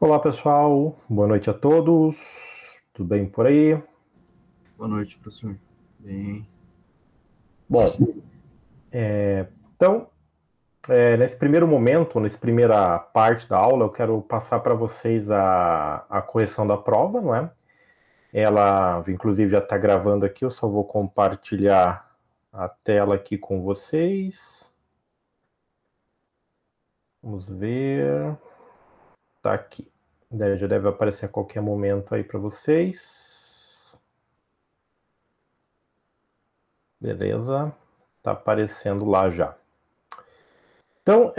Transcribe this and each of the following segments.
Olá, pessoal. Boa noite a todos. Tudo bem por aí? Boa noite, professor. Bem, Bom, então, nesse primeiro momento, nessa primeira parte da aula, eu quero passar para vocês a correção da prova, não é? Ela, inclusive, já está gravando aqui, eu só vou compartilhar a tela aqui com vocês. Vamos ver. Tá aqui. Já deve aparecer a qualquer momento aí para vocês. Beleza. Tá aparecendo lá já. Então,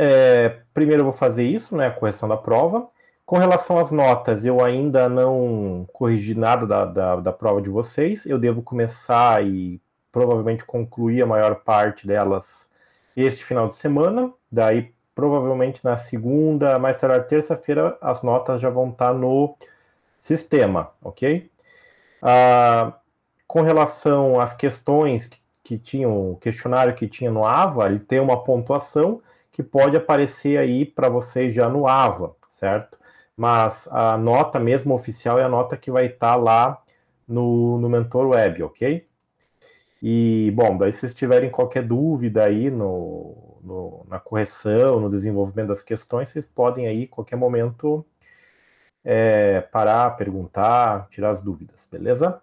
primeiro eu vou fazer isso, né, a correção da prova. Com relação às notas, eu ainda não corrigi nada da prova de vocês. Eu devo começar e provavelmente concluir a maior parte delas este final de semana. Daí, provavelmente na segunda, mais tardar terça-feira, as notas já vão estar no sistema, ok? Ah, com relação às questões que tinham, o questionário que tinha no AVA, ele tem uma pontuação que pode aparecer aí para vocês já no AVA, certo? Mas a nota mesmo oficial é a nota que vai estar lá no Mentor Web, ok? E, bom, daí se vocês tiverem qualquer dúvida aí na correção, no desenvolvimento das questões, vocês podem aí, qualquer momento, parar, perguntar, tirar as dúvidas, beleza?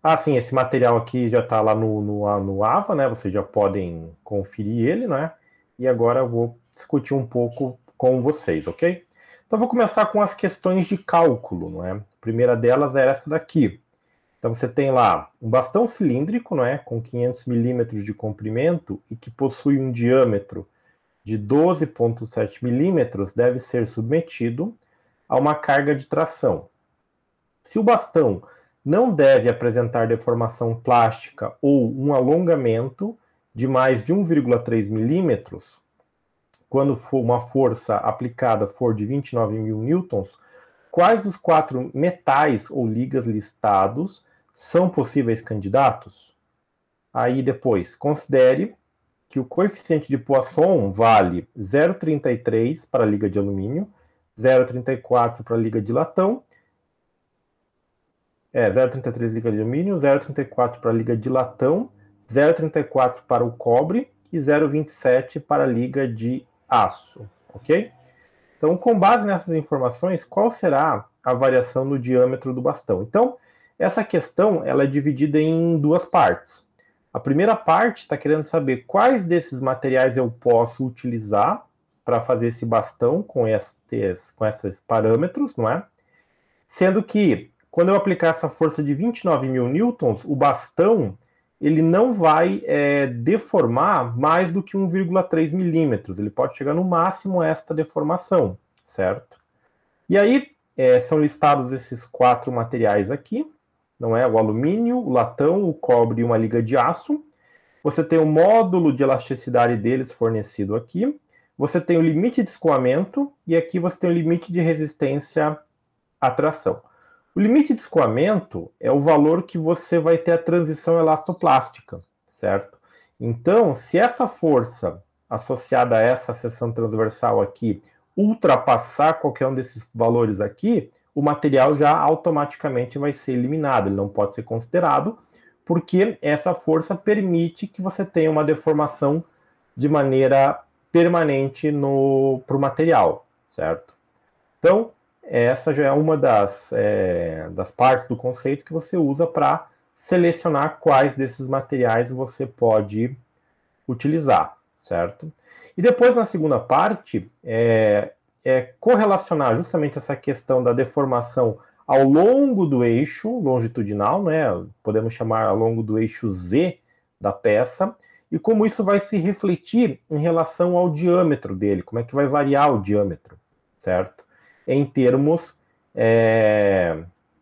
Ah, sim, esse material aqui já está lá no AVA, né? Vocês já podem conferir ele, né? E agora eu vou discutir um pouco com vocês, ok? Então, eu vou começar com as questões de cálculo, não é? A primeira delas é essa daqui. Então, você tem lá um bastão cilíndrico, não é? Com 500 milímetros de comprimento e que possui um diâmetro de 12,7 milímetros, deve ser submetido a uma carga de tração. Se o bastão não deve apresentar deformação plástica ou um alongamento de mais de 1,3 milímetros, quando for uma força aplicada for de 29 mil newtons, quais dos quatro metais ou ligas listados são possíveis candidatos? Aí depois, considere que o coeficiente de Poisson vale 0,33 para a liga de alumínio, 0,34 para a liga de latão, 0,33 liga de alumínio, 0,34 para a liga de latão, 0,34 para o cobre e 0,27 para a liga de aço, ok? Então, com base nessas informações, qual será a variação no diâmetro do bastão? Então, essa questão ela é dividida em duas partes. A primeira parte está querendo saber quais desses materiais eu posso utilizar para fazer esse bastão com esses parâmetros, não é? Sendo que, quando eu aplicar essa força de 29 mil newtons, o bastão ele não vai deformar mais do que 1,3 milímetros. Ele pode chegar no máximo a esta deformação, certo? E aí são listados esses quatro materiais aqui, não é? O alumínio, o latão, o cobre e uma liga de aço. Você tem o módulo de elasticidade deles fornecido aqui. Você tem o limite de escoamento e aqui você tem o limite de resistência à tração. O limite de escoamento é o valor que você vai ter a transição elastoplástica, certo? Então, se essa força associada a essa seção transversal aqui ultrapassar qualquer um desses valores aqui, o material já automaticamente vai ser eliminado, ele não pode ser considerado, porque essa força permite que você tenha uma deformação de maneira permanente para o material, certo? Então, essa já é uma das partes do conceito que você usa para selecionar quais desses materiais você pode utilizar, certo? E depois, na segunda parte, correlacionar justamente essa questão da deformação ao longo do eixo longitudinal, né? Podemos chamar ao longo do eixo Z da peça, e como isso vai se refletir em relação ao diâmetro dele, como é que vai variar o diâmetro, certo? Em termos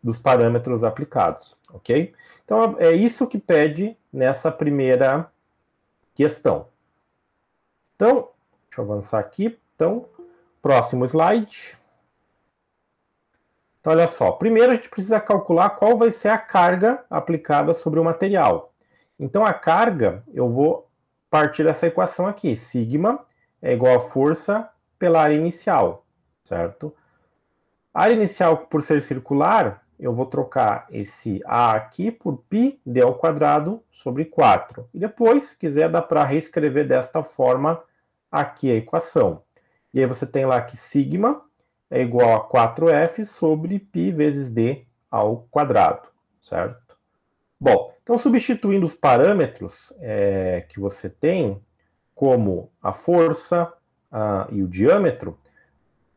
dos parâmetros aplicados, ok? Então, é isso que pede nessa primeira questão. Então, deixa eu avançar aqui. Então, próximo slide. Então, olha só. Primeiro, a gente precisa calcular qual vai ser a carga aplicada sobre o material. Então, a carga, eu vou partir dessa equação aqui. Sigma é igual a força pela área inicial, certo? A área inicial, por ser circular, eu vou trocar esse A aqui por πd ao quadrado sobre 4. E depois, se quiser, dá para reescrever desta forma aqui a equação. E aí você tem lá que sigma é igual a 4f sobre π vezes d ao quadrado, certo? Bom, então substituindo os parâmetros que você tem, como a força e o diâmetro,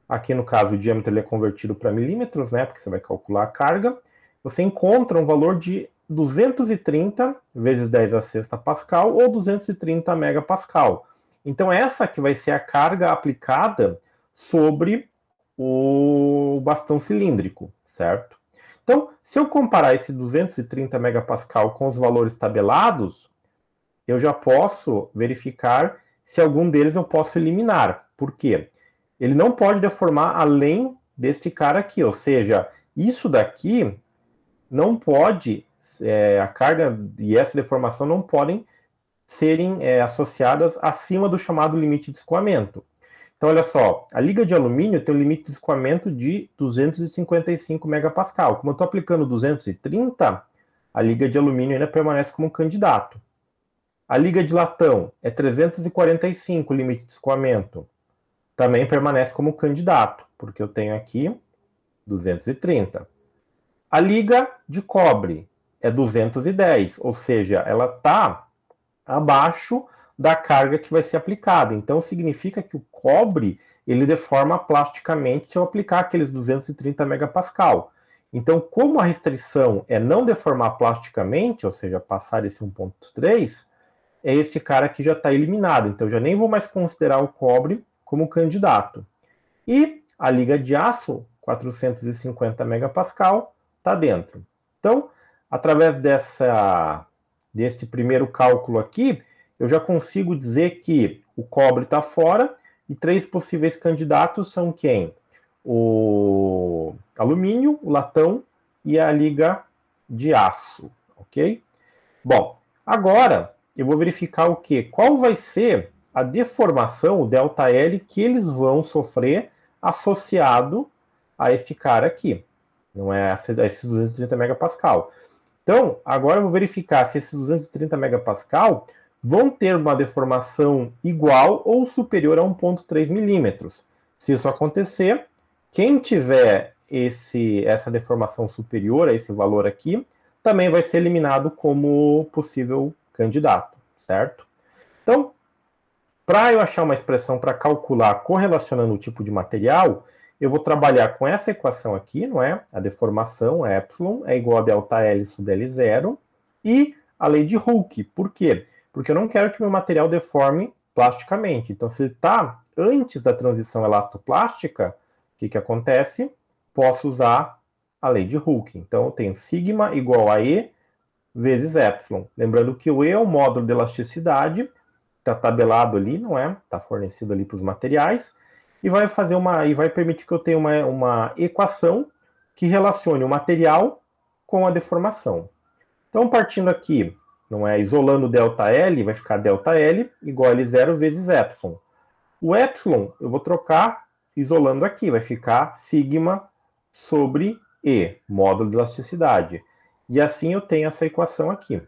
aqui no caso o diâmetro ele é convertido para milímetros, né, porque você vai calcular a carga, você encontra um valor de 230 vezes 10 a sexta pascal ou 230 megapascal. Então essa que vai ser a carga aplicada sobre o bastão cilíndrico, certo? Então, se eu comparar esse 230 megapascal com os valores tabelados, eu já posso verificar se algum deles eu posso eliminar. Por quê? Ele não pode deformar além deste cara aqui, ou seja, isso daqui não pode, a carga e essa deformação não podem serem associadas acima do chamado limite de escoamento. Então, olha só, a liga de alumínio tem um limite de escoamento de 255 megapascal. Como eu estou aplicando 230, a liga de alumínio ainda permanece como um candidato. A liga de latão é 345, limite de escoamento. Também permanece como candidato, porque eu tenho aqui 230. A liga de cobre é 210, ou seja, ela está abaixo da carga que vai ser aplicada. Então, significa que o cobre ele deforma plasticamente se eu aplicar aqueles 230 megapascal. Então, como a restrição é não deformar plasticamente, ou seja, passar esse 1.3, é este cara que já está eliminado. Então, eu já nem vou mais considerar o cobre como candidato. E a liga de aço, 450 megapascal, está dentro. Então, através deste primeiro cálculo aqui, eu já consigo dizer que o cobre está fora e 3 possíveis candidatos são quem? O alumínio, o latão e a liga de aço, ok? Bom, agora eu vou verificar o quê? Qual vai ser a deformação, o ΔL, que eles vão sofrer associado a este cara aqui, não é a esses 230 megapascal. Então, agora eu vou verificar se esses 230 megapascal vão ter uma deformação igual ou superior a 1,3 milímetros. Se isso acontecer, quem tiver essa deformação superior a esse valor aqui, também vai ser eliminado como possível candidato, certo? Então, para eu achar uma expressão para calcular correlacionando o tipo de material, eu vou trabalhar com essa equação aqui, não é? A deformação, é epsilon, é igual a ΔL sobre L0, e a lei de Hooke. Por quê? Porque eu não quero que meu material deforme plasticamente. Então, se ele está antes da transição elastoplástica, o que acontece? Posso usar a lei de Hooke. Então, eu tenho sigma igual a E vezes epsilon. Lembrando que o E é o módulo de elasticidade, está tabelado ali, não é? Está fornecido ali para os materiais, e vai permitir que eu tenha uma equação que relacione o material com a deformação. Então, partindo aqui, não é, isolando o ΔL, vai ficar ΔL igual a L0 vezes epsilon. O epsilon eu vou trocar isolando aqui, vai ficar sigma sobre E, módulo de elasticidade. E assim eu tenho essa equação aqui.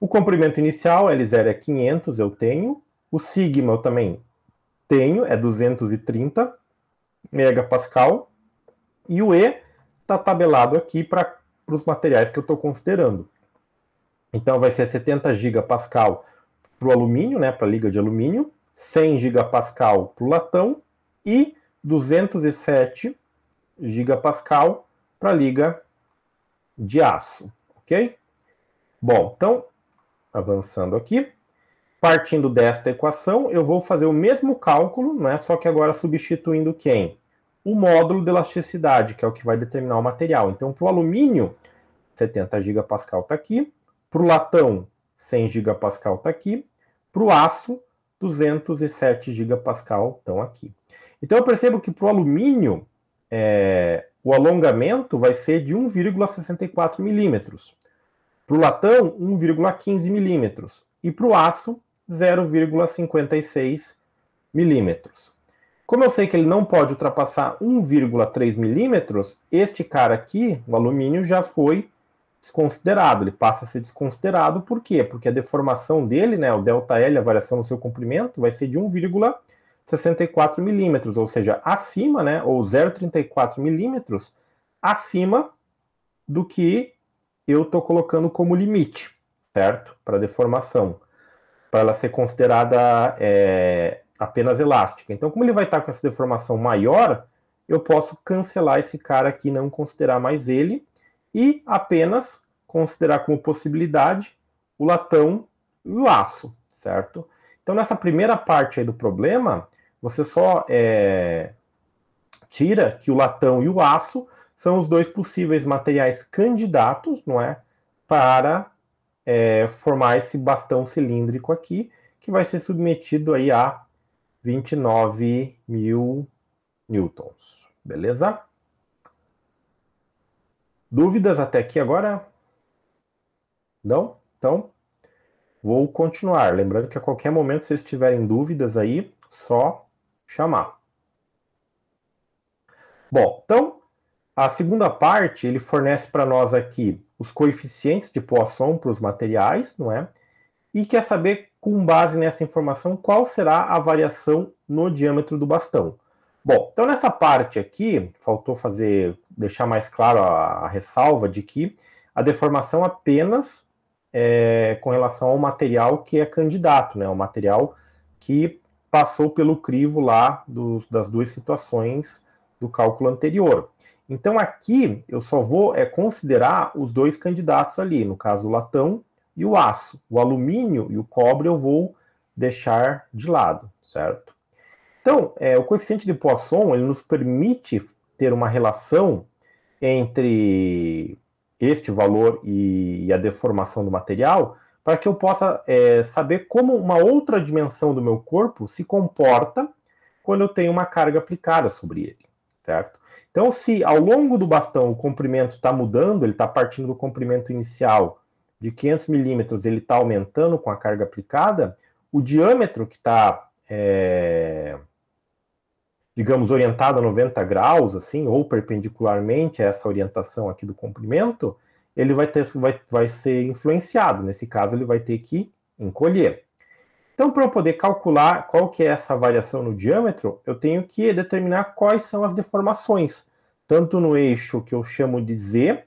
O comprimento inicial, L0 é 500, eu tenho. O sigma eu também tenho, é 230 megapascal. E o E está tabelado aqui para os materiais que eu estou considerando. Então vai ser 70 gigapascal para o alumínio, né, para a liga de alumínio, 100 gigapascal para o latão e 207 gigapascal para a liga de aço, ok? Bom, então, avançando aqui, partindo desta equação, eu vou fazer o mesmo cálculo, né, só que agora substituindo quem? O módulo de elasticidade, que é o que vai determinar o material. Então, para o alumínio, 70 gigapascal está aqui, para o latão, 100 gigapascal está aqui, para o aço, 207 gigapascal estão aqui. Então, eu percebo que para o alumínio, o alongamento vai ser de 1,64 milímetros. Para o latão, 1,15 milímetros. E para o aço, 0,56 milímetros. Como eu sei que ele não pode ultrapassar 1,3 milímetros, este cara aqui, o alumínio, já foi desconsiderado. Ele passa a ser desconsiderado, por quê? Porque a deformação dele, né, o ΔL, a variação no seu comprimento, vai ser de 1,64 milímetros, ou seja, acima, né, ou 0,34 milímetros, acima do que eu estou colocando como limite, certo? Para deformação, para ela ser considerada apenas elástica. Então, como ele vai estar com essa deformação maior, eu posso cancelar esse cara aqui, não considerar mais ele, e apenas considerar como possibilidade o latão e o aço, certo? Então, nessa primeira parte aí do problema, você só tira que o latão e o aço são os dois possíveis materiais candidatos, não é, para formar esse bastão cilíndrico aqui, que vai ser submetido aí a 29 mil newtons. Beleza? Dúvidas até aqui agora? Não? Então, vou continuar. Lembrando que a qualquer momento, se vocês tiverem dúvidas aí, só chamar. Bom, então, a segunda parte, ele fornece para nós aqui os coeficientes de Poisson para os materiais, não é? E quer saber, com base nessa informação, qual será a variação no diâmetro do bastão. Bom, então nessa parte aqui, faltou deixar mais claro a ressalva de que a deformação apenas com relação ao material que é candidato, né? O material que passou pelo crivo lá das duas situações do cálculo anterior. Então aqui eu só vou considerar os dois candidatos ali, no caso o latão e o aço. O alumínio e o cobre eu vou deixar de lado, certo? Então, o coeficiente de Poisson ele nos permite ter uma relação entre este valor e a deformação do material, para que eu possa saber como uma outra dimensão do meu corpo se comporta quando eu tenho uma carga aplicada sobre ele, certo? Então, se ao longo do bastão o comprimento está mudando, ele está partindo do comprimento inicial de 500 milímetros, ele está aumentando com a carga aplicada, o diâmetro que está, digamos, orientado a 90 graus, assim, ou perpendicularmente a essa orientação aqui do comprimento, ele vai ser influenciado. Nesse caso, ele vai ter que encolher. Então, para eu poder calcular qual que é essa variação no diâmetro, eu tenho que determinar quais são as deformações, tanto no eixo que eu chamo de Z,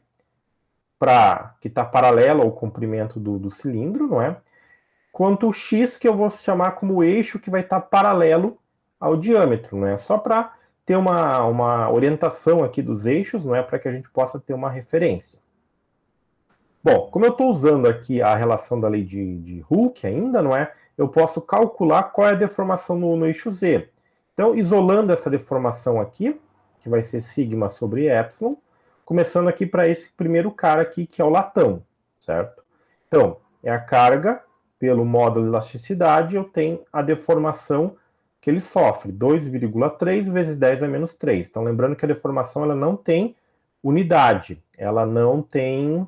que está paralelo ao comprimento do cilindro, não é? Quanto o X, que eu vou chamar como eixo que vai estar paralelo ao diâmetro, né? Só para ter uma orientação aqui dos eixos, não é? Para que a gente possa ter uma referência. Bom, como eu estou usando aqui a relação da lei de Hooke ainda, não é? Eu posso calcular qual é a deformação no eixo Z. Então, isolando essa deformação aqui, que vai ser sigma sobre epsilon, começando aqui para esse primeiro cara aqui, que é o latão, certo? Então, é a carga pelo módulo de elasticidade, eu tenho a deformação que ele sofre, 2,3 vezes 10 a menos 3. Então, lembrando que a deformação ela não tem unidade, ela não tem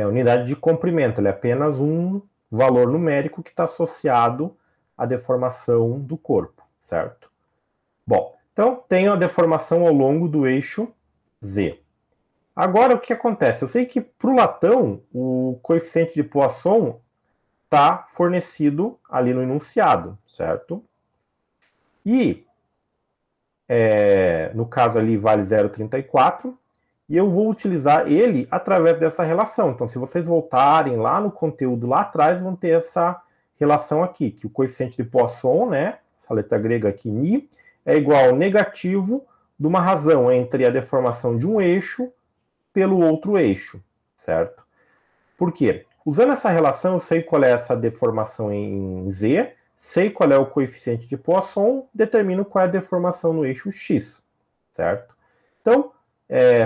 unidade de comprimento, ela é apenas um valor numérico que está associado à deformação do corpo, certo? Bom, então tenho a deformação ao longo do eixo Z. Agora, o que acontece? Eu sei que para o latão, o coeficiente de Poisson está fornecido ali no enunciado, certo? E, no caso ali, vale 0,34, e eu vou utilizar ele através dessa relação. Então, se vocês voltarem lá no conteúdo lá atrás, vão ter essa relação aqui, que o coeficiente de Poisson, né, essa letra grega aqui, ni, é igual ao negativo de uma razão entre a deformação de um eixo pelo outro eixo, certo? Por quê? Usando essa relação, eu sei qual é essa deformação em Z, sei qual é o coeficiente de Poisson, determino qual é a deformação no eixo X, certo? Então,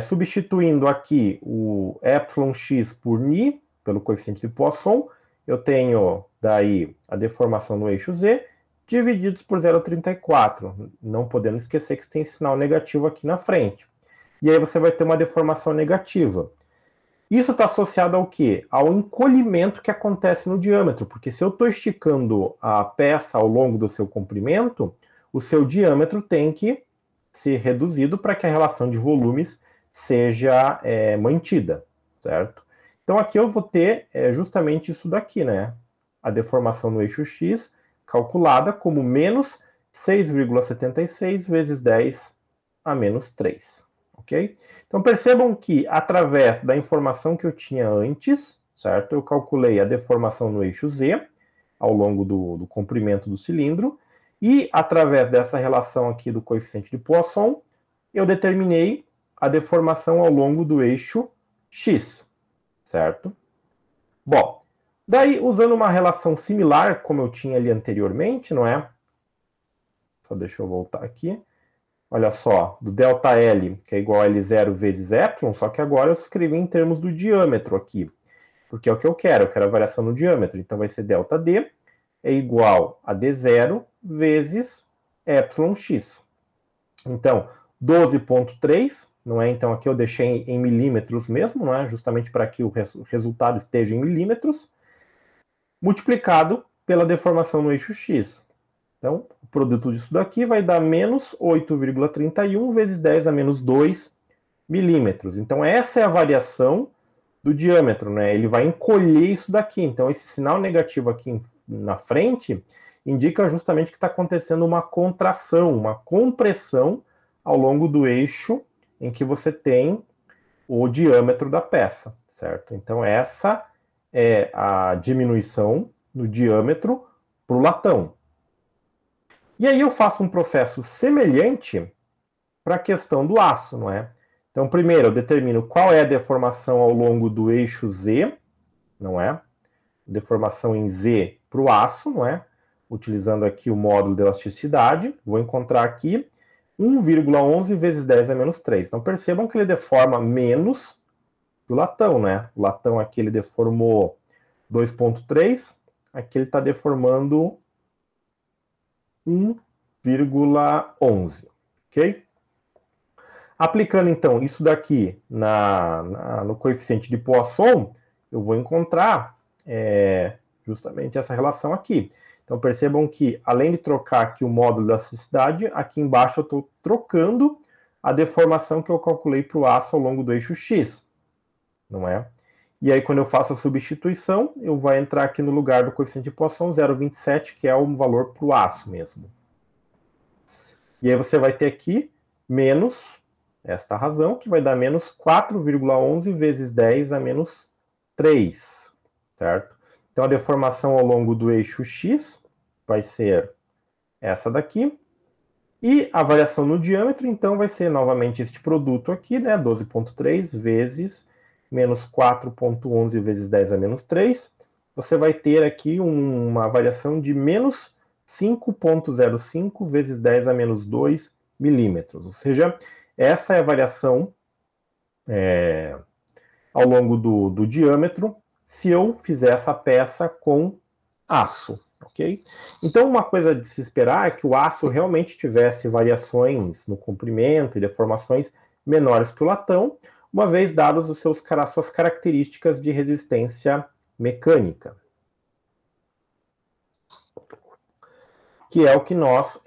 substituindo aqui o εx por ni, pelo coeficiente de Poisson, eu tenho daí a deformação no eixo Z, divididos por 0,34. Não podemos esquecer que tem esse sinal negativo aqui na frente. E aí você vai ter uma deformação negativa. Isso está associado ao quê? Ao encolhimento que acontece no diâmetro, porque se eu estou esticando a peça ao longo do seu comprimento, o seu diâmetro tem que ser reduzido para que a relação de volumes seja mantida, certo? Então aqui eu vou ter justamente isso daqui, né? A deformação no eixo X calculada como menos 6,76 vezes 10 a menos 3, ok? Então percebam que através da informação que eu tinha antes, certo? Eu calculei a deformação no eixo Z ao longo do comprimento do cilindro e através dessa relação aqui do coeficiente de Poisson, eu determinei a deformação ao longo do eixo X, certo? Bom, daí usando uma relação similar como eu tinha ali anteriormente, não é? Só deixa eu voltar aqui. Olha só, do ΔL, que é igual a L0 vezes ε, só que agora eu escrevi em termos do diâmetro aqui, porque é o que eu quero a variação no diâmetro. Então vai ser ΔD é igual a D0 vezes εx. Então, 12,3, não é? Então aqui eu deixei em milímetros mesmo, não é? Justamente para que o resultado esteja em milímetros, multiplicado pela deformação no eixo X. Então, o produto disso daqui vai dar menos 8,31 vezes 10 a menos 2 milímetros. Então, essa é a variação do diâmetro, né? Ele vai encolher isso daqui. Então, esse sinal negativo aqui na frente indica justamente que está acontecendo uma contração, uma compressão ao longo do eixo em que você tem o diâmetro da peça, certo? Então, essa é a diminuição do diâmetro para o latão. E aí eu faço um processo semelhante para a questão do aço, não é? Então, primeiro eu determino qual é a deformação ao longo do eixo Z, não é? Deformação em Z para o aço, não é? Utilizando aqui o módulo de elasticidade, vou encontrar aqui 1,11 vezes 10 a menos 3. Então, percebam que ele deforma menos que o latão, né? O latão aqui ele deformou 2,3, aqui ele está deformando 1,11, ok? Aplicando, então, isso daqui no coeficiente de Poisson, eu vou encontrar justamente essa relação aqui. Então, percebam que, além de trocar aqui o módulo da elasticidade, aqui embaixo eu estou trocando a deformação que eu calculei para o aço ao longo do eixo X, não é? E aí, quando eu faço a substituição, eu vou entrar aqui no lugar do coeficiente de Poisson, 0,27, que é o valor para o aço mesmo. E aí você vai ter aqui menos esta razão, que vai dar menos 4,11 vezes 10 a menos 3, certo? Então, a deformação ao longo do eixo X vai ser essa daqui. E a variação no diâmetro, então, vai ser novamente este produto aqui, né? 12,3 vezes menos 4,11 vezes 10 a menos 3. Você vai ter aqui uma variação de menos 5,05 vezes 10 a menos 2 milímetros. Ou seja, essa é a variação ao longo do diâmetro se eu fizer essa peça com aço, ok? Então, uma coisa de se esperar é que o aço realmente tivesse variações no comprimento e deformações menores que o latão, uma vez dadas suas características de resistência mecânica, que é o que nós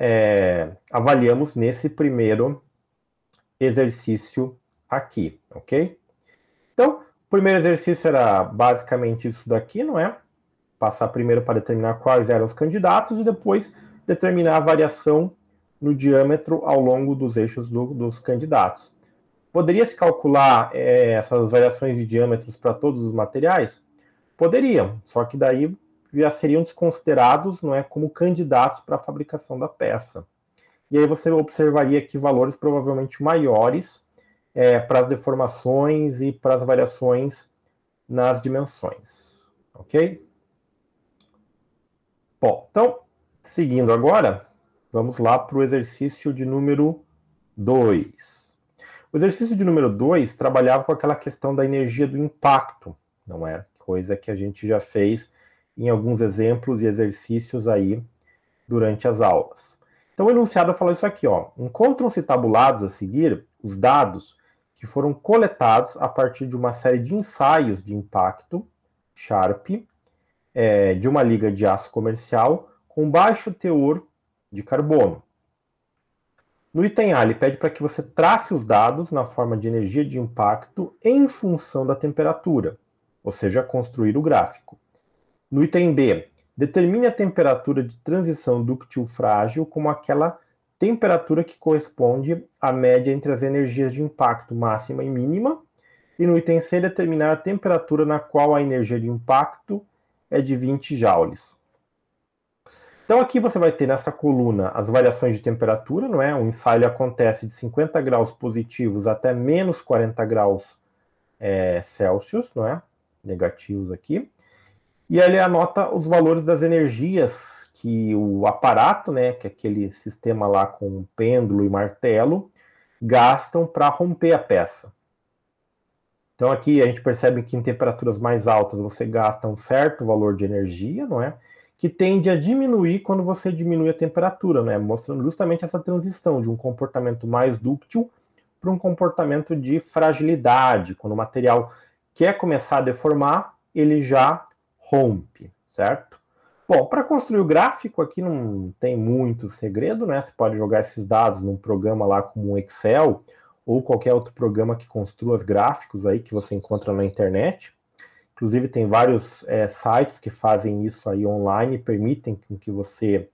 avaliamos nesse primeiro exercício aqui, ok? Então, o primeiro exercício era basicamente isso daqui, não é? Passar primeiro para determinar quais eram os candidatos e depois determinar a variação no diâmetro ao longo dos eixos dos candidatos. Poderia-se calcular essas variações de diâmetros para todos os materiais? Poderiam, só que daí já seriam desconsiderados, não é, como candidatos para a fabricação da peça. E aí você observaria aqui valores provavelmente maiores para as deformações e para as variações nas dimensões, ok? Bom, então, seguindo agora, vamos lá para o exercício de número 2. O exercício de número 2 trabalhava com aquela questão da energia do impacto, não é? Coisa que a gente já fez em alguns exemplos e exercícios aí durante as aulas. Então, o enunciado fala isso aqui, ó. Encontram-se tabulados a seguir os dados que foram coletados a partir de uma série de ensaios de impacto, Sharp, de uma liga de aço comercial com baixo teor de carbono. No item A, ele pede para que você trace os dados na forma de energia de impacto em função da temperatura, ou seja, construir o gráfico. No item B, determine a temperatura de transição dúctil frágil como aquela temperatura que corresponde à média entre as energias de impacto máxima e mínima. E no item C, determinar a temperatura na qual a energia de impacto é de 20 joules. Então aqui você vai ter nessa coluna as variações de temperatura, não é? O ensaio acontece de 50 graus positivos até menos 40 graus Celsius, não é? Negativos aqui. E ele anota os valores das energias que o aparato, né, que é aquele sistema lá com pêndulo e martelo, gastam para romper a peça. Então aqui a gente percebe que em temperaturas mais altas você gasta um certo valor de energia, não é? Que tende a diminuir quando você diminui a temperatura, né? Mostrando justamente essa transição de um comportamento mais dúctil para um comportamento de fragilidade. Quando o material quer começar a deformar, ele já rompe, certo? Bom, para construir o gráfico aqui não tem muito segredo, né? Você pode jogar esses dados num programa lá como um Excel ou qualquer outro programa que construa os gráficos aí que você encontra na internet. Inclusive tem vários sites que fazem isso aí online, permitem que você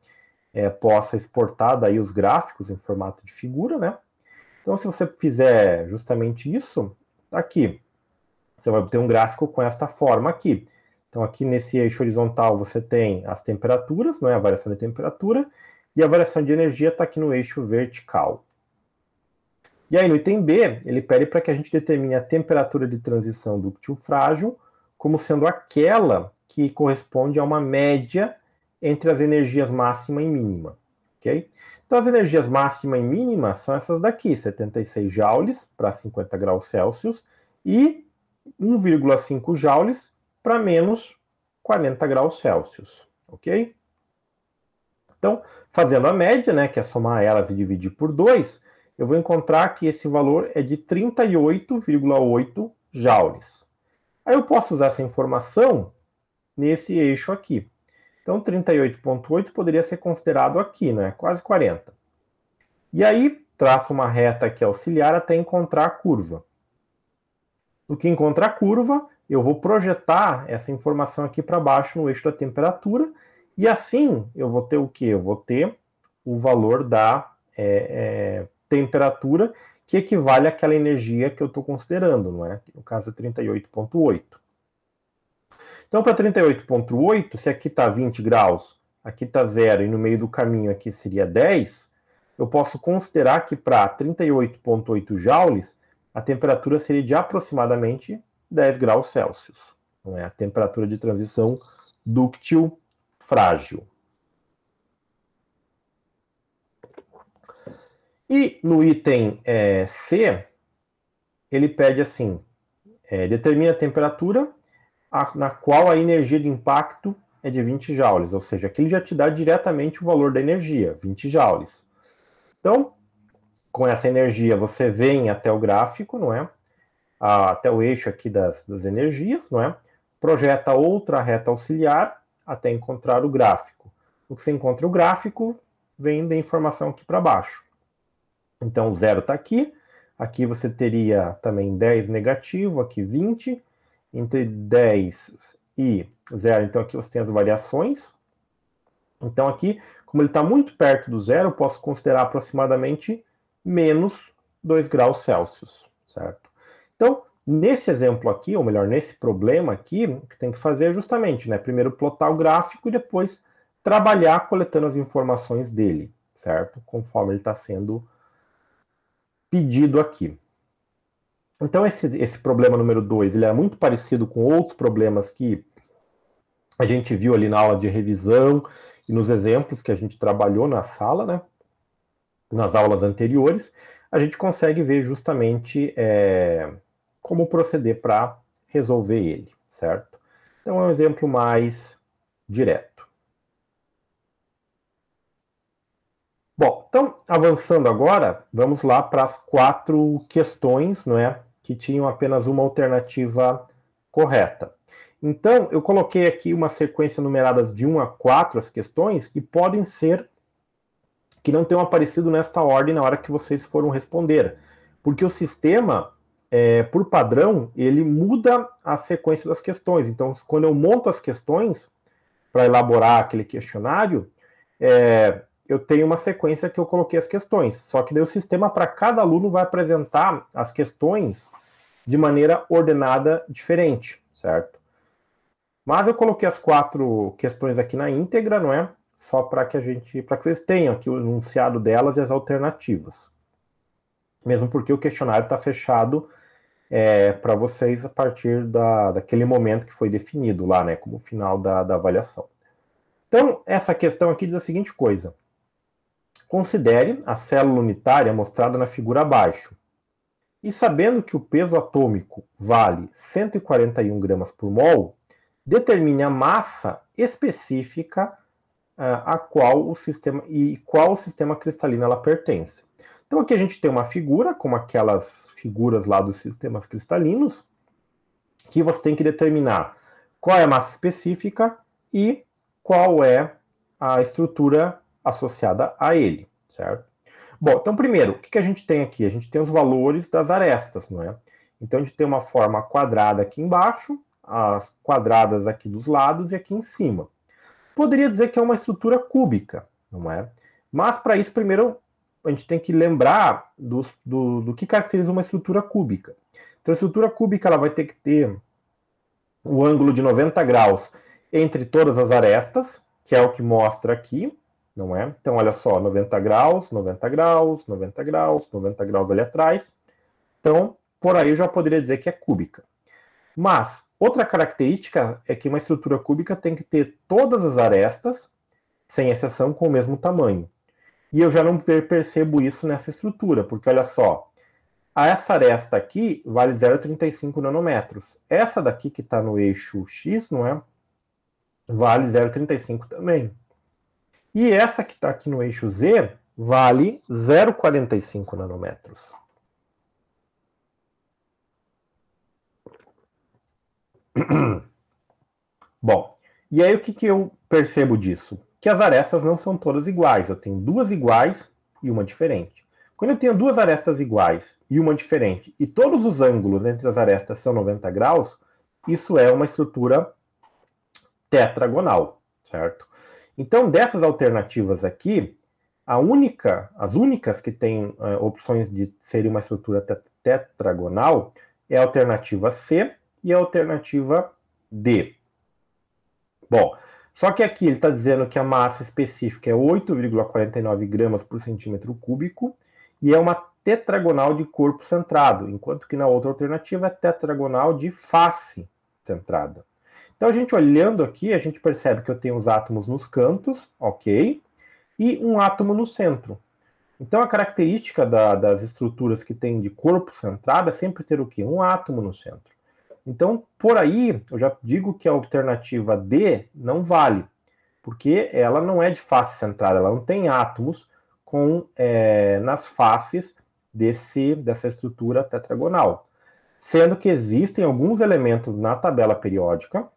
possa exportar daí os gráficos em formato de figura, né? Então se você fizer justamente isso, aqui, você vai ter um gráfico com esta forma aqui. Então aqui nesse eixo horizontal você tem as temperaturas, não é? A variação de temperatura, e a variação de energia está aqui no eixo vertical. E aí no item B, ele pede para que a gente determine a temperatura de transição dúctil frágil como sendo aquela que corresponde a uma média entre as energias máxima e mínima, ok? Então as energias máxima e mínima são essas daqui, 76 joules para 50 graus Celsius e 1,5 joules para menos 40 graus Celsius, ok? Então, fazendo a média, né, que é somar elas e dividir por 2, eu vou encontrar que esse valor é de 38,8 joules. Aí eu posso usar essa informação nesse eixo aqui. Então, 38,8 poderia ser considerado aqui, né? Quase 40. E aí, traço uma reta aqui auxiliar até encontrar a curva. No que encontrar a curva, eu vou projetar essa informação aqui para baixo no eixo da temperatura, e assim eu vou ter o quê? Eu vou ter o valor da temperatura, que equivale àquela energia que eu estou considerando, não é? No caso é 38,8. Então, para 38,8, se aqui está 20 graus, aqui está 0 e no meio do caminho aqui seria 10, eu posso considerar que para 38,8 joules, a temperatura seria de aproximadamente 10 graus Celsius. Não é? A temperatura de transição dúctil frágil. E no item C, ele pede assim, determine a temperatura na qual a energia de impacto é de 20 joules, ou seja, aqui ele já te dá diretamente o valor da energia, 20 joules. Então, com essa energia você vem até o gráfico, não é? Até o eixo aqui das energias, não é? Projeta outra reta auxiliar até encontrar o gráfico. O que você encontra o gráfico vem da informação aqui para baixo. Então, o zero está aqui. Aqui você teria também 10 negativo, aqui 20. Entre 10 e 0, então aqui você tem as variações. Então aqui, como ele está muito perto do zero, eu posso considerar aproximadamente menos 2 graus Celsius, certo? Então, nesse exemplo aqui, ou melhor, nesse problema aqui, o que tem que fazer é justamente, né, primeiro plotar o gráfico e depois trabalhar coletando as informações dele, certo? Conforme ele está sendo pedido aqui. Então, esse problema número 2, ele é muito parecido com outros problemas que a gente viu ali na aula de revisão e nos exemplos que a gente trabalhou na sala, né? Nas aulas anteriores, a gente consegue ver justamente como proceder para resolver ele, certo? Então, é um exemplo mais direto. Bom, então, avançando agora, vamos lá para as 4 questões, não é, que tinham apenas uma alternativa correta. Então, eu coloquei aqui uma sequência numerada de 1 a 4 as questões, que podem ser que não tenham aparecido nesta ordem na hora que vocês foram responder, porque o sistema, por padrão, ele muda a sequência das questões. Então, quando eu monto as questões para elaborar aquele questionário, eu tenho uma sequência que eu coloquei as questões, só que daí o sistema para cada aluno vai apresentar as questões de maneira ordenada diferente, certo? Mas eu coloquei as 4 questões aqui na íntegra, não é? Só para que vocês tenham aqui o enunciado delas e as alternativas. Mesmo porque o questionário está fechado para vocês a partir daquele momento que foi definido lá, né? Como final da avaliação. Então, essa questão aqui diz a seguinte coisa. Considere a célula unitária mostrada na figura abaixo. E sabendo que o peso atômico vale 141 gramas por mol, determine a massa específica a qual o sistema cristalino ela pertence. Então aqui a gente tem uma figura, como aquelas figuras lá dos sistemas cristalinos, que você tem que determinar qual é a massa específica e qual é a estrutura associada a ele, certo? Bom, então primeiro, o que a gente tem aqui? A gente tem os valores das arestas, não é? Então a gente tem uma forma quadrada aqui embaixo, as quadradas aqui dos lados e aqui em cima. Poderia dizer que é uma estrutura cúbica, não é? Mas para isso, primeiro, a gente tem que lembrar do que caracteriza uma estrutura cúbica. Então a estrutura cúbica ela vai ter que ter o ângulo de 90 graus entre todas as arestas, que é o que mostra aqui, não é? Então, olha só, 90 graus, 90 graus, 90 graus, 90 graus ali atrás. Então, por aí eu já poderia dizer que é cúbica. Mas, outra característica é que uma estrutura cúbica tem que ter todas as arestas, sem exceção, com o mesmo tamanho. E eu já não percebo isso nessa estrutura, porque olha só, essa aresta aqui vale 0,35 nanômetros. Essa daqui que está no eixo X, não é? Vale 0,35 também. E essa que está aqui no eixo Z vale 0,45 nanômetros. Bom, e aí o que eu percebo disso? Que as arestas não são todas iguais. Eu tenho 2 iguais e uma diferente. Quando eu tenho 2 arestas iguais e uma diferente, e todos os ângulos entre as arestas são 90 graus, isso é uma estrutura tetragonal, certo? Então, dessas alternativas aqui, as únicas que têm opções de serem uma estrutura tetragonal é a alternativa C e a alternativa D. Bom, só que aqui ele está dizendo que a massa específica é 8,49 gramas por centímetro cúbico e é uma tetragonal de corpo centrado, enquanto que na outra alternativa é tetragonal de face centrada. Então, a gente olhando aqui, a gente percebe que eu tenho os átomos nos cantos, ok? E um átomo no centro. Então, a característica das estruturas que tem de corpo centrado é sempre ter o quê? Um átomo no centro. Então, por aí, eu já digo que a alternativa D não vale, porque ela não é de face centrada, ela não tem átomos nas faces dessa estrutura tetragonal. Sendo que existem alguns elementos na tabela periódica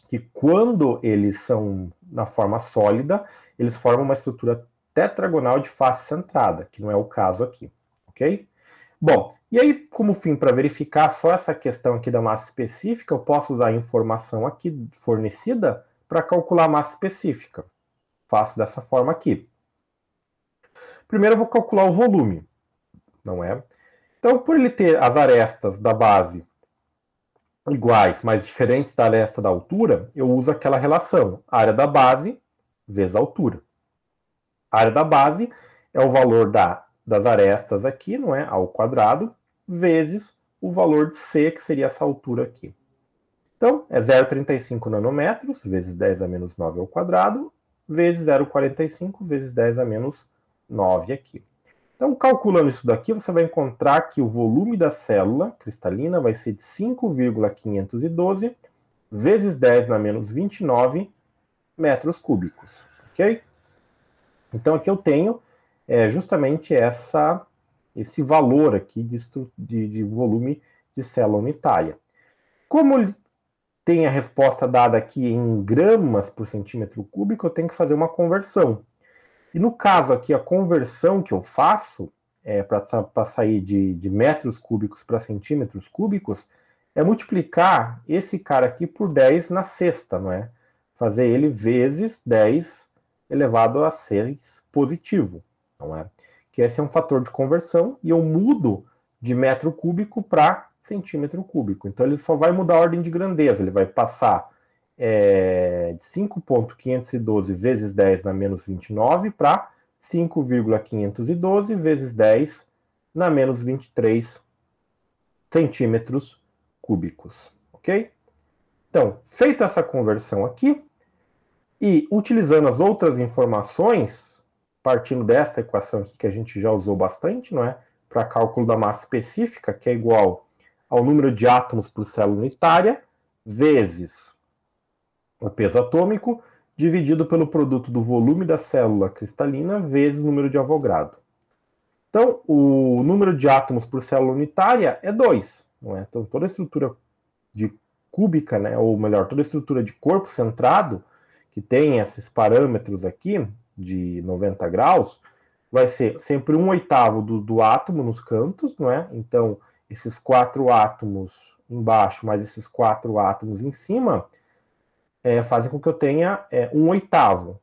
que quando eles são na forma sólida, eles formam uma estrutura tetragonal de face centrada, que não é o caso aqui, ok? Bom, e aí, como fim, para verificar só essa questão aqui da massa específica, eu posso usar a informação aqui fornecida para calcular a massa específica. Faço dessa forma aqui. Primeiro eu vou calcular o volume, não é? Então, por ele ter as arestas da base iguais, mas diferentes da aresta da altura, eu uso aquela relação, área da base vezes a altura. A área da base é o valor das arestas aqui, não é? Ao quadrado, vezes o valor de C, que seria essa altura aqui. Então, é 0,35 nanômetros, vezes 10 a menos 9 ao quadrado, vezes 0,45 vezes 10 a menos 9 aqui. Então, calculando isso daqui, você vai encontrar que o volume da célula cristalina vai ser de 5,512 vezes 10 na menos 29 metros cúbicos, ok? Então, aqui eu tenho é justamente esse valor aqui de volume de célula unitária. Como ele tem a resposta dada aqui em gramas por centímetro cúbico, eu tenho que fazer uma conversão. E no caso aqui, a conversão que eu faço para sair de metros cúbicos para centímetros cúbicos é multiplicar esse cara aqui por 10 na sexta, não é? Fazer ele vezes 10 elevado a 6 positivo, não é? Que esse é um fator de conversão e eu mudo de metro cúbico para centímetro cúbico. Então ele só vai mudar a ordem de grandeza, ele vai passar de 5,512 vezes 10 na menos 29 para 5,512 vezes 10 na menos 23 centímetros cúbicos, ok? Então, feita essa conversão aqui, e utilizando as outras informações, partindo desta equação aqui que a gente já usou bastante, não é? Para cálculo da massa específica, que é igual ao número de átomos por célula unitária, vezes o peso atômico, dividido pelo produto do volume da célula cristalina, vezes o número de Avogadro. Então, o número de átomos por célula unitária é 2, não é? Então, toda a estrutura de cúbica, né, ou melhor, toda a estrutura de corpo centrado, que tem esses parâmetros aqui, de 90 graus, vai ser sempre 1/8 do átomo nos cantos, não é? Então, esses 4 átomos embaixo, mais esses 4 átomos em cima, fazem com que eu tenha 1/8,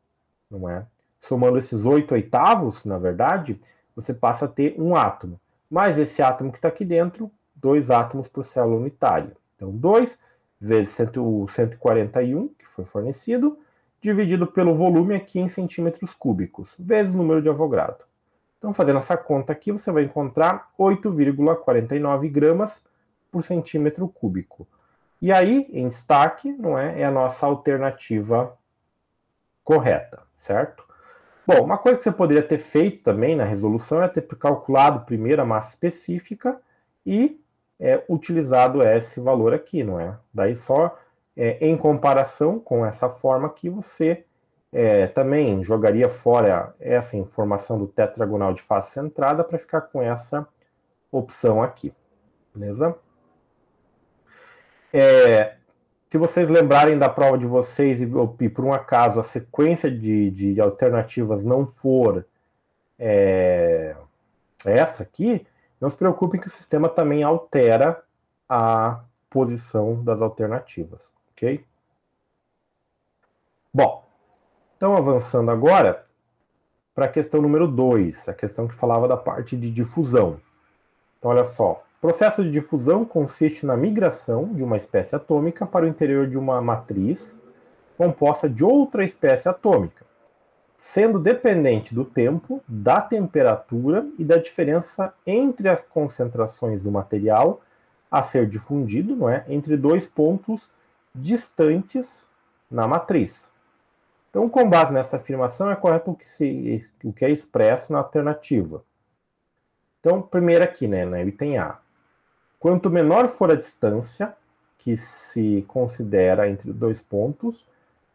não é? Somando esses 8/8, na verdade, você passa a ter um átomo. Mais esse átomo que está aqui dentro, 2 átomos por célula unitária. Então, 2 vezes o 141, que foi fornecido, dividido pelo volume aqui em centímetros cúbicos, vezes o número de Avogadro. Então, fazendo essa conta aqui, você vai encontrar 8,49 gramas por centímetro cúbico. E aí, em destaque, não é a nossa alternativa correta, certo? Bom, uma coisa que você poderia ter feito também na resolução é ter calculado primeiro a massa específica e utilizado esse valor aqui, não é? Daí só em comparação com essa forma aqui, você também jogaria fora essa informação do tetragonal de face centrada para ficar com essa opção aqui, beleza? Se vocês lembrarem da prova de vocês e por um acaso a sequência de alternativas não for essa aqui, não se preocupem que o sistema também altera a posição das alternativas, ok? Bom, então avançando agora para a questão número 2, a questão que falava da parte de difusão. Então, olha só. O processo de difusão consiste na migração de uma espécie atômica para o interior de uma matriz composta de outra espécie atômica, sendo dependente do tempo, da temperatura e da diferença entre as concentrações do material a ser difundido, não é, entre dois pontos distantes na matriz. Então, com base nessa afirmação, é correto o que é expresso na alternativa. Então, primeiro aqui, né, no item A. Quanto menor for a distância que se considera entre dois pontos,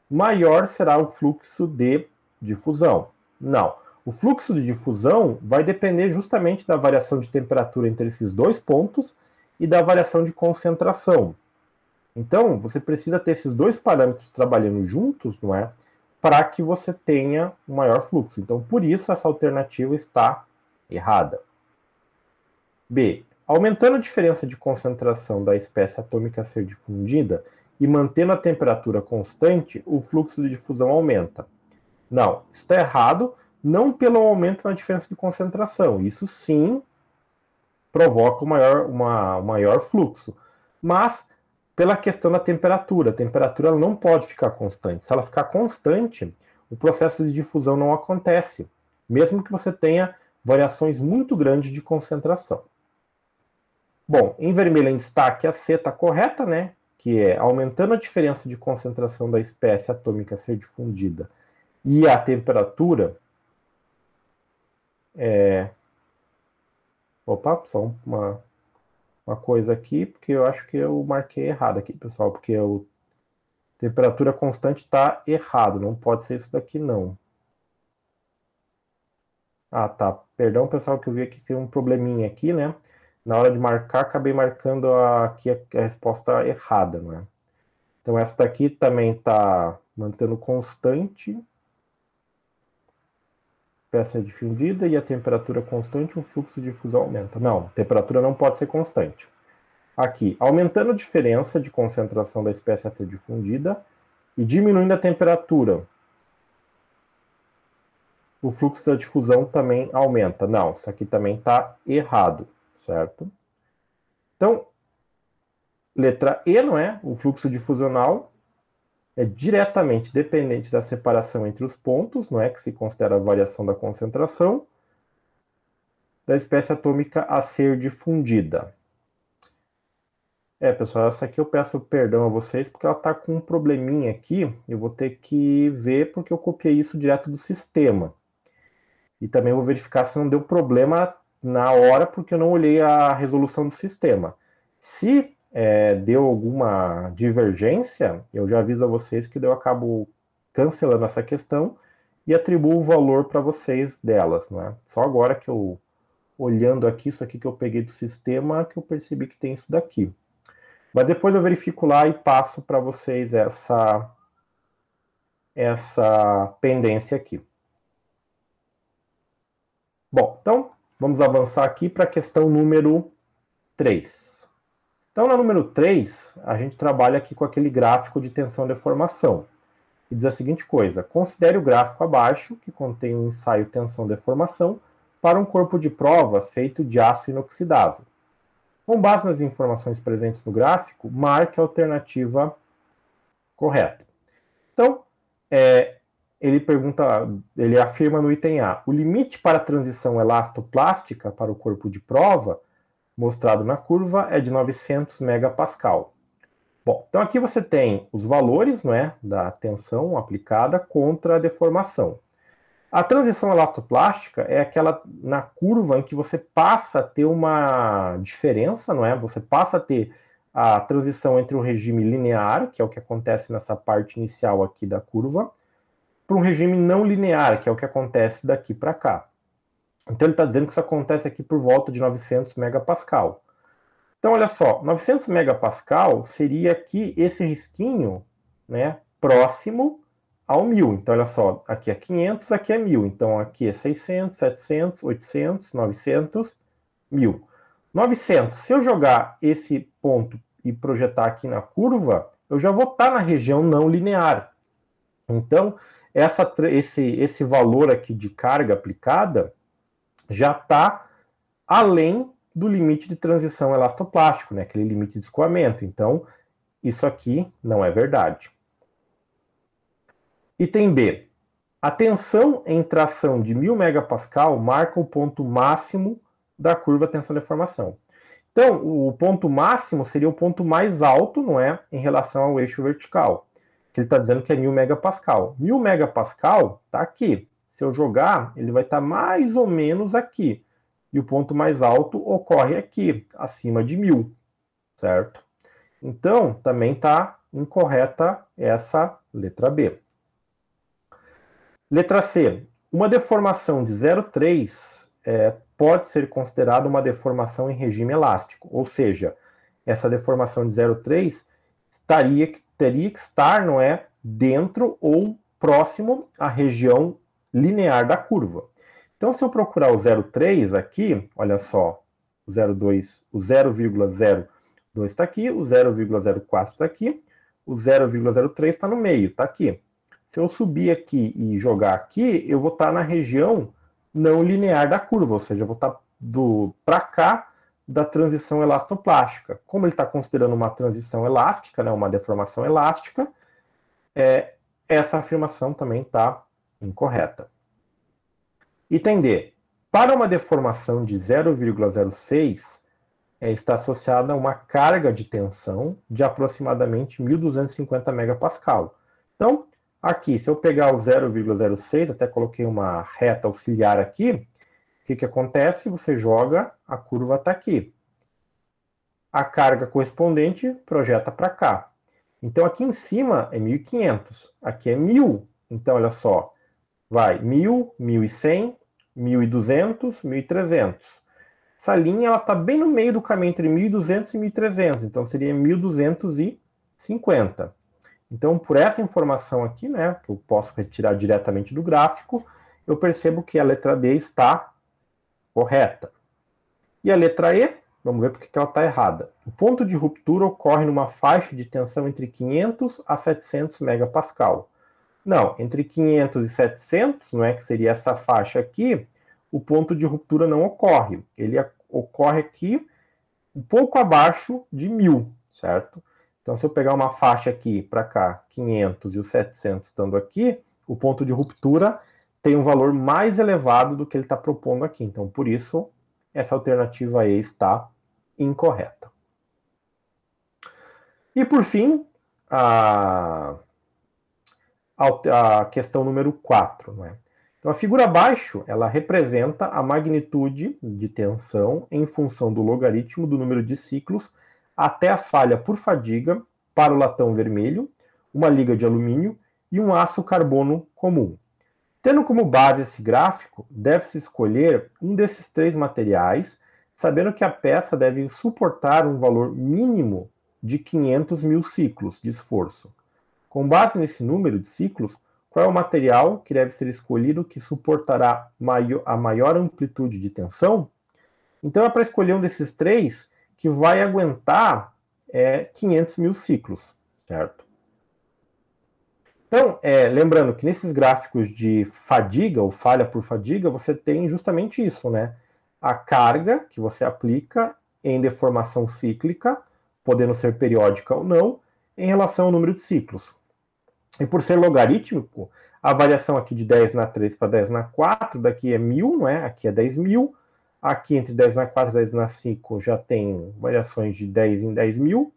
maior será o fluxo de difusão. Não. O fluxo de difusão vai depender justamente da variação de temperatura entre esses dois pontos e da variação de concentração. Então, você precisa ter esses dois parâmetros trabalhando juntos, não é? Para que você tenha um maior fluxo. Então, por isso, essa alternativa está errada. B. Aumentando a diferença de concentração da espécie atômica a ser difundida e mantendo a temperatura constante, o fluxo de difusão aumenta. Não, isso está errado, não pelo aumento na diferença de concentração. Isso sim provoca um maior fluxo. Mas pela questão da temperatura. A temperatura não pode ficar constante. Se ela ficar constante, o processo de difusão não acontece, mesmo que você tenha variações muito grandes de concentração. Bom, em vermelho em destaque a C está correta, né? Que é aumentando a diferença de concentração da espécie atômica a ser difundida e a temperatura. Opa, só uma coisa aqui, porque eu acho que eu marquei errado aqui, pessoal, porque a temperatura constante está errado, não pode ser isso daqui não. Ah, tá. Perdão, pessoal, que eu vi aqui que tem um probleminha aqui, né? Na hora de marcar, acabei marcando aqui a resposta errada, né? Então, essa daqui também está mantendo constante. Peça difundida e a temperatura constante, o fluxo de difusão aumenta. Não, a temperatura não pode ser constante. Aqui, aumentando a diferença de concentração da espécie a ser difundida e diminuindo a temperatura, o fluxo da difusão também aumenta. Não, isso aqui também está errado, certo? Então, letra E, não é? O fluxo difusional é diretamente dependente da separação entre os pontos, não é? Que se considera a variação da concentração da espécie atômica a ser difundida. Pessoal, essa aqui eu peço perdão a vocês porque ela está com um probleminha aqui. Eu vou ter que ver porque eu copiei isso direto do sistema. E também vou verificar se não deu problema na hora porque eu não olhei a resolução do sistema. Se deu alguma divergência, eu já aviso a vocês que eu acabo cancelando essa questão e atribuo o valor para vocês delas, não é? Só agora que eu, olhando aqui, isso aqui que eu peguei do sistema, que eu percebi que tem isso daqui. Mas depois eu verifico lá e passo para vocês essa pendência aqui. Bom, então vamos avançar aqui para a questão número 3. Então, na número 3, a gente trabalha aqui com aquele gráfico de tensão e deformação. E diz a seguinte coisa: considere o gráfico abaixo, que contém um ensaio tensão-deformação, para um corpo de prova feito de aço inoxidável. Com base nas informações presentes no gráfico, marque a alternativa correta. Então, ele afirma no item A: o limite para a transição elastoplástica para o corpo de prova, mostrado na curva, é de 900 megapascal. Bom, então aqui você tem os valores, não é, da tensão aplicada contra a deformação. A transição elastoplástica é aquela na curva em que você passa a ter uma diferença, não é? Você passa a ter a transição entre o regime linear, que é o que acontece nessa parte inicial aqui da curva, para um regime não linear, que é o que acontece daqui para cá. Então ele está dizendo que isso acontece aqui por volta de 900 megapascal. Então olha só, 900 megapascal seria aqui esse risquinho, né, próximo ao 1000. Então olha só, aqui é 500, aqui é 1000. Então aqui é 600, 700, 800, 900, 1000. 900, se eu jogar esse ponto e projetar aqui na curva, eu já vou estar na região não linear. Então, esse valor aqui de carga aplicada já está além do limite de transição elastoplástico, né? Aquele limite de escoamento. Então, isso aqui não é verdade. Item B. A tensão em tração de 1000 megapascal marca o ponto máximo da curva tensão-deformação. Então, o ponto máximo seria o ponto mais alto, não é? Em relação ao eixo vertical. Que ele está dizendo que é 1000 megapascal. 1000 megapascal está aqui. Se eu jogar, ele vai estar mais ou menos aqui. E o ponto mais alto ocorre aqui, acima de 1000, certo? Então, também está incorreta essa letra B. Letra C. Uma deformação de 0,3 pode ser considerada uma deformação em regime elástico. Ou seja, essa deformação de 0,3 teria que estar, não é, dentro ou próximo à região linear da curva. Então, se eu procurar o 0,3 aqui, olha só, o 0,02 está aqui, o 0,04 está aqui, o 0,03 está no meio, está aqui. Se eu subir aqui e jogar aqui, eu vou estar na região não linear da curva, ou seja, eu vou estar para cá da transição elastoplástica. Como ele está considerando uma transição elástica, né, uma deformação elástica, essa afirmação também está incorreta. Item D. Para uma deformação de 0,06, está associada a uma carga de tensão de aproximadamente 1.250 megapascal. Então, aqui, se eu pegar o 0,06, até coloquei uma reta auxiliar aqui, o que acontece? Você joga, a curva está aqui. A carga correspondente projeta para cá. Então, aqui em cima é 1.500, aqui é 1.000. Então, olha só, vai 1.000, 1.100, 1.200, 1.300. Essa linha está bem no meio do caminho entre 1.200 e 1.300, então seria 1.250. Então, por essa informação aqui, né, que eu posso retirar diretamente do gráfico, eu percebo que a letra D está correta. E a letra E, vamos ver porque que ela está errada. O ponto de ruptura ocorre numa faixa de tensão entre 500 a 700 megapascal. Não, entre 500 e 700, não é, que seria essa faixa aqui, o ponto de ruptura não ocorre. Ele ocorre aqui um pouco abaixo de 1.000, certo? Então, se eu pegar uma faixa aqui para cá, 500 e os 700 estando aqui, o ponto de ruptura tem um valor mais elevado do que ele está propondo aqui. Então, por isso, essa alternativa E está incorreta. E, por fim, a questão número 4, né? Então, a figura abaixo, ela representa a magnitude de tensão em função do logaritmo do número de ciclos até a falha por fadiga para o latão vermelho, uma liga de alumínio e um aço carbono comum. Tendo como base esse gráfico, deve-se escolher um desses três materiais, sabendo que a peça deve suportar um valor mínimo de 500.000 ciclos de esforço. Com base nesse número de ciclos, qual é o material que deve ser escolhido que suportará a maior amplitude de tensão? Então é para escolher um desses três que vai aguentar 500.000 ciclos, certo? Então, lembrando que nesses gráficos de fadiga, ou falha por fadiga, você tem justamente isso, né? A carga que você aplica em deformação cíclica, podendo ser periódica ou não, em relação ao número de ciclos. E por ser logarítmico, a variação aqui de 10 na 3 para 10 na 4, daqui é 1.000, não é? Aqui é 10.000. Aqui entre 10 na 4 e 10 na 5 já tem variações de 10 em 10.000.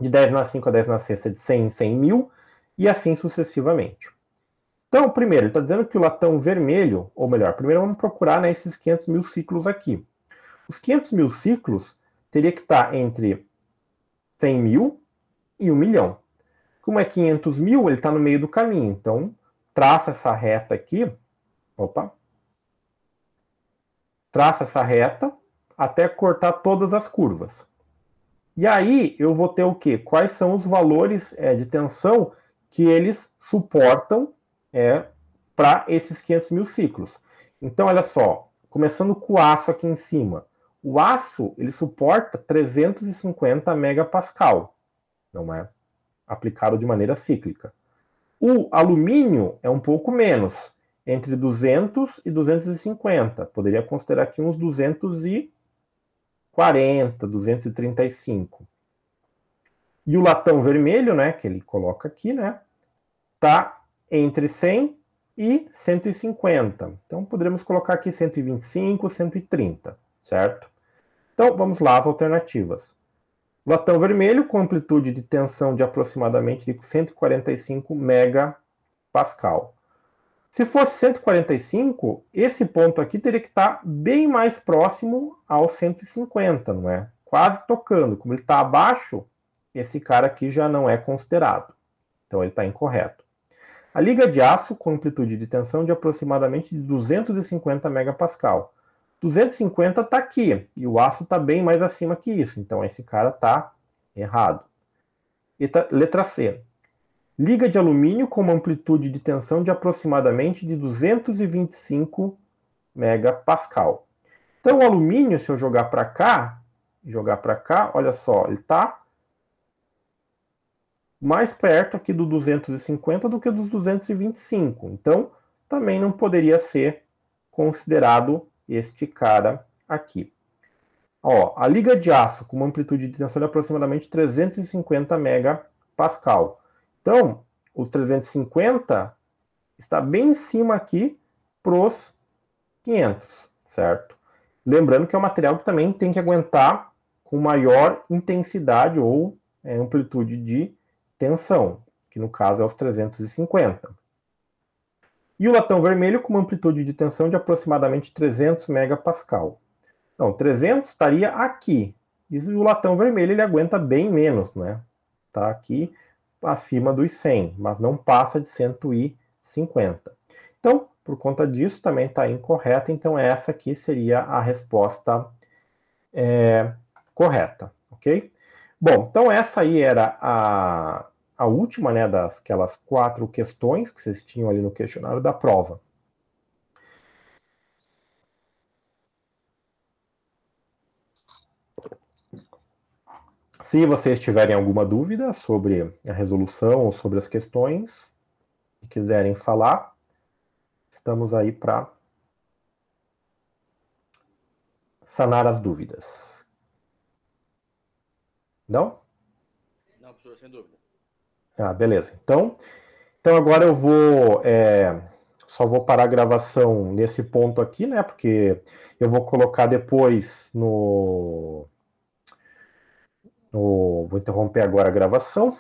De 10 na 5 a 10 na 6 é de 100 em 100.000. E assim sucessivamente. Então, primeiro, ele está dizendo que o latão vermelho, ou melhor, primeiro vamos procurar, né, esses 500.000 ciclos aqui. Os 500.000 ciclos teria que estar entre 100.000 e 1 milhão. Como é 500.000, ele está no meio do caminho. Então, traça essa reta aqui. Opa. Traça essa reta até cortar todas as curvas. E aí, eu vou ter o quê? Quais são os valores de tensão que eles suportam para esses 500.000 ciclos. Então, olha só. Começando com o aço aqui em cima. O aço, ele suporta 350 megapascal. Não é? Aplicado de maneira cíclica. O alumínio é um pouco menos, entre 200 e 250. Poderia considerar aqui uns 240, 235. E o latão vermelho, né, que ele coloca aqui, né, tá entre 100 e 150. Então, poderíamos colocar aqui 125, 130, certo? Então, vamos lá, as alternativas. Latão vermelho com amplitude de tensão de aproximadamente 145 megapascal. Se fosse 145, esse ponto aqui teria que estar bem mais próximo ao 150, não é? Quase tocando. Como ele está abaixo, esse cara aqui já não é considerado. Então ele está incorreto. A liga de aço com amplitude de tensão de aproximadamente 250 megapascal. 250 está aqui, e o aço está bem mais acima que isso, então esse cara está errado. Letra C. Liga de alumínio com uma amplitude de tensão de aproximadamente de 225 megapascal. Então o alumínio, se eu jogar para cá, olha só, ele está mais perto aqui do 250 do que dos 225. Então, também não poderia ser considerado este cara aqui. Ó, a liga de aço com uma amplitude de tensão de aproximadamente 350 megapascal. Então, o 350 está bem em cima aqui pros 500, certo? Lembrando que é um material que também tem que aguentar com maior intensidade ou amplitude de tensão, que no caso é os 350. E o latão vermelho com uma amplitude de tensão de aproximadamente 300 megapascal. Então, 300 estaria aqui. E o latão vermelho ele aguenta bem menos, né? Está aqui acima dos 100, mas não passa de 150. Então, por conta disso também está incorreta, então essa aqui seria a resposta correta, ok? Bom, então essa aí era a última, né, daquelas 4 questões que vocês tinham ali no questionário da prova. Se vocês tiverem alguma dúvida sobre a resolução ou sobre as questões e quiserem falar, estamos aí para sanar as dúvidas. Não? Não, professor, sem dúvida. Ah, beleza. Então agora eu vou só vou parar a gravação nesse ponto aqui, né? Porque eu vou colocar depois vou interromper agora a gravação.